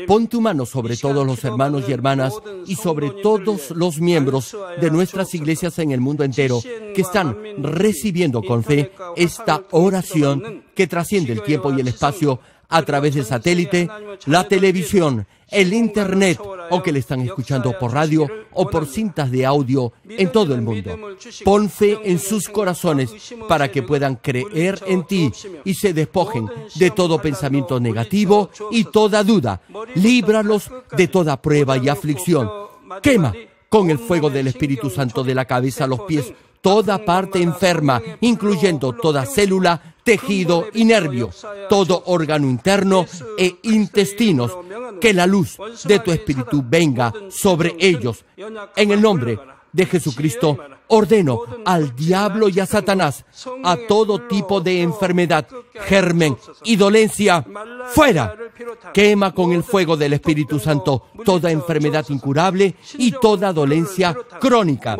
pon tu mano sobre todos los hermanos y hermanas y sobre todos los miembros de nuestras iglesias en el mundo entero que están recibiendo con fe esta oración que trasciende el tiempo y el espacio a través del satélite, la televisión, el internet o que le están escuchando por radio o por cintas de audio en todo el mundo. Pon fe en sus corazones para que puedan creer en ti y se despojen de todo pensamiento negativo y toda duda. Líbralos de toda prueba y aflicción. Quema con el fuego del Espíritu Santo de la cabeza a los pies toda parte enferma, incluyendo toda célula, tejido y nervio, todo órgano interno e intestinos. Que la luz de tu Espíritu venga sobre ellos. En el nombre de Jesucristo, ordeno al diablo y a Satanás, a todo tipo de enfermedad, germen y dolencia, fuera. Quema con el fuego del Espíritu Santo toda enfermedad incurable y toda dolencia crónica.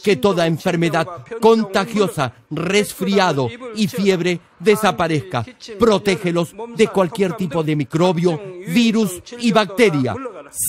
Que toda enfermedad contagiosa, resfriado y fiebre desaparezca. Protégelos de cualquier tipo de microbio, virus y bacteria.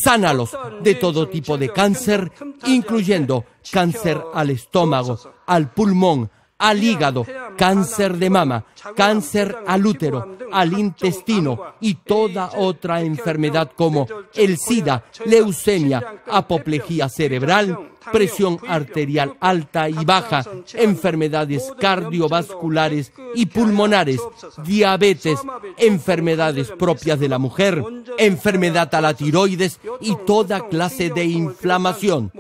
Sánalos de todo tipo de cáncer, incluyendo cáncer al estómago, al pulmón, al hígado, cáncer de mama, cáncer al útero, al intestino y toda otra enfermedad como el SIDA, leucemia, apoplejía cerebral, presión arterial alta y baja, enfermedades cardiovasculares y pulmonares, diabetes, enfermedades propias de la mujer, enfermedad a la tiroides y toda clase de inflamación.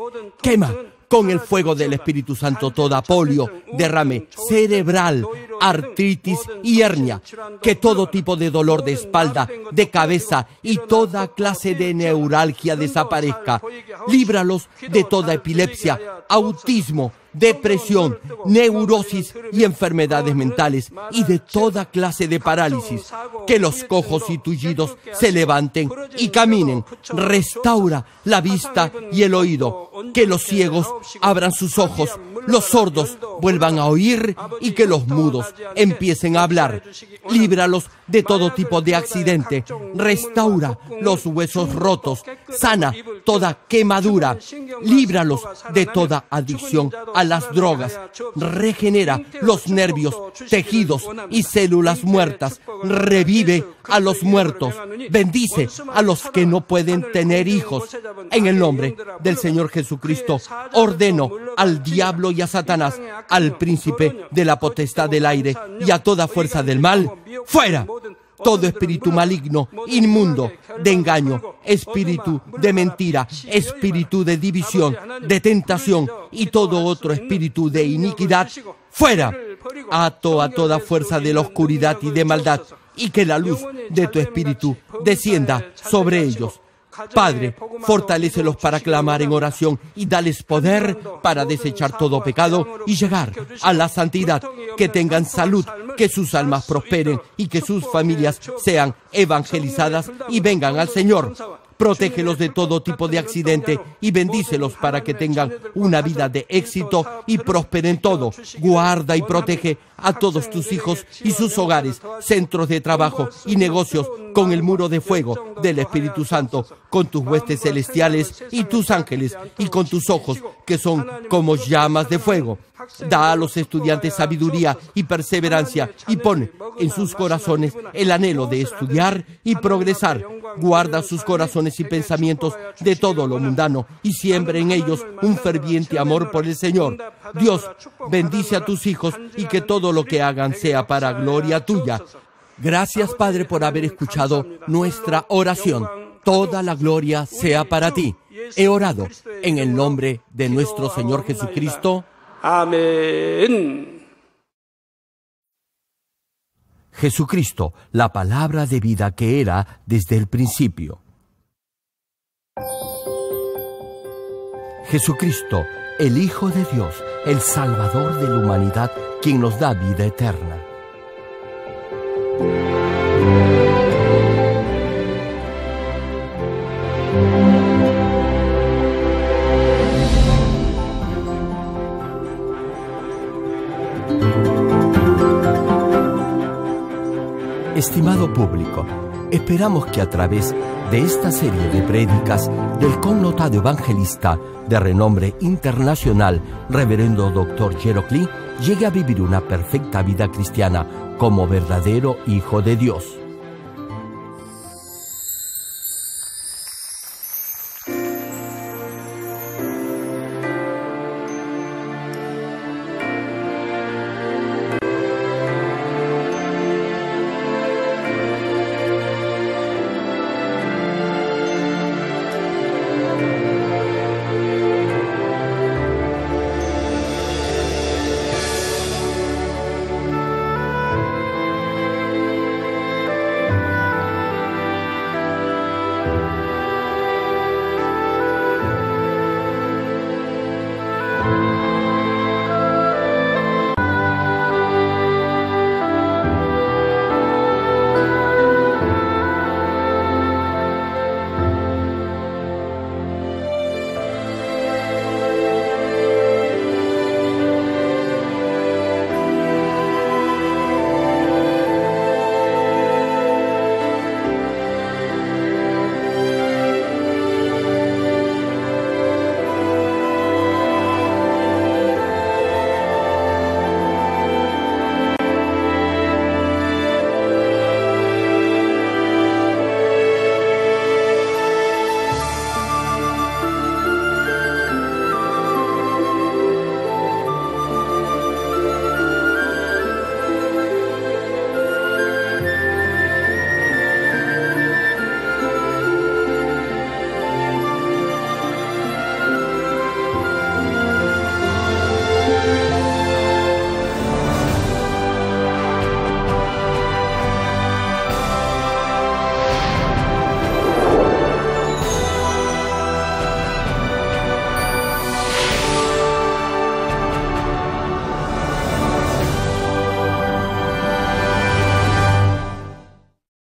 Quema con el fuego del Espíritu Santo toda polio, derrame cerebral, artritis y hernia. Que todo tipo de dolor de espalda, de cabeza y toda clase de neuralgia desaparezca. Líbralos de toda epilepsia, autismo, depresión, neurosis y enfermedades mentales y de toda clase de parálisis. Que los cojos y tullidos se levanten y caminen. Restaura la vista y el oído. Que los ciegos abran sus ojos, los sordos vuelvan a oír y que los mudos empiecen a hablar. Líbralos de todo tipo de accidente. Restaura los huesos rotos. Sana toda quemadura. Líbralos de toda adicción a las drogas. Regenera los nervios, tejidos y células muertas. Revive a los muertos. Bendice a los que no pueden tener hijos. En el nombre del Señor Jesucristo, ordeno al diablo y a Satanás, al príncipe de la potestad del aire y a toda fuerza del mal, fuera. Todo espíritu maligno, inmundo, de engaño, espíritu de mentira, espíritu de división, de tentación y todo otro espíritu de iniquidad, fuera. Ato a toda fuerza de la oscuridad y de maldad, y que la luz de tu espíritu descienda sobre ellos. Padre, fortalécelos para clamar en oración y dales poder para desechar todo pecado y llegar a la santidad. Que tengan salud, que sus almas prosperen y que sus familias sean evangelizadas y vengan al Señor. Protégelos de todo tipo de accidente y bendícelos para que tengan una vida de éxito y prosperen todo. Guarda y protege a todos tus hijos y sus hogares, centros de trabajo y negocios con el muro de fuego del Espíritu Santo, con tus huestes celestiales y tus ángeles y con tus ojos que son como llamas de fuego. Da a los estudiantes sabiduría y perseverancia y pone en sus corazones el anhelo de estudiar y progresar. Guarda sus corazones y pensamientos de todo lo mundano y siembra en ellos un ferviente amor por el Señor. Dios, bendice a tus hijos y que todo lo que hagan sea para gloria tuya. Gracias, Padre, por haber escuchado nuestra oración. Toda la gloria sea para ti. He orado en el nombre de nuestro Señor Jesucristo. Amén. Jesucristo, la palabra de vida que era desde el principio. Jesucristo, el Hijo de Dios, el Salvador de la humanidad, quien nos da vida eterna. Estimado público, esperamos que a través de esta serie de prédicas del connotado evangelista de renombre internacional, Reverendo Dr. Gerald Lee, llegue a vivir una perfecta vida cristiana como verdadero Hijo de Dios.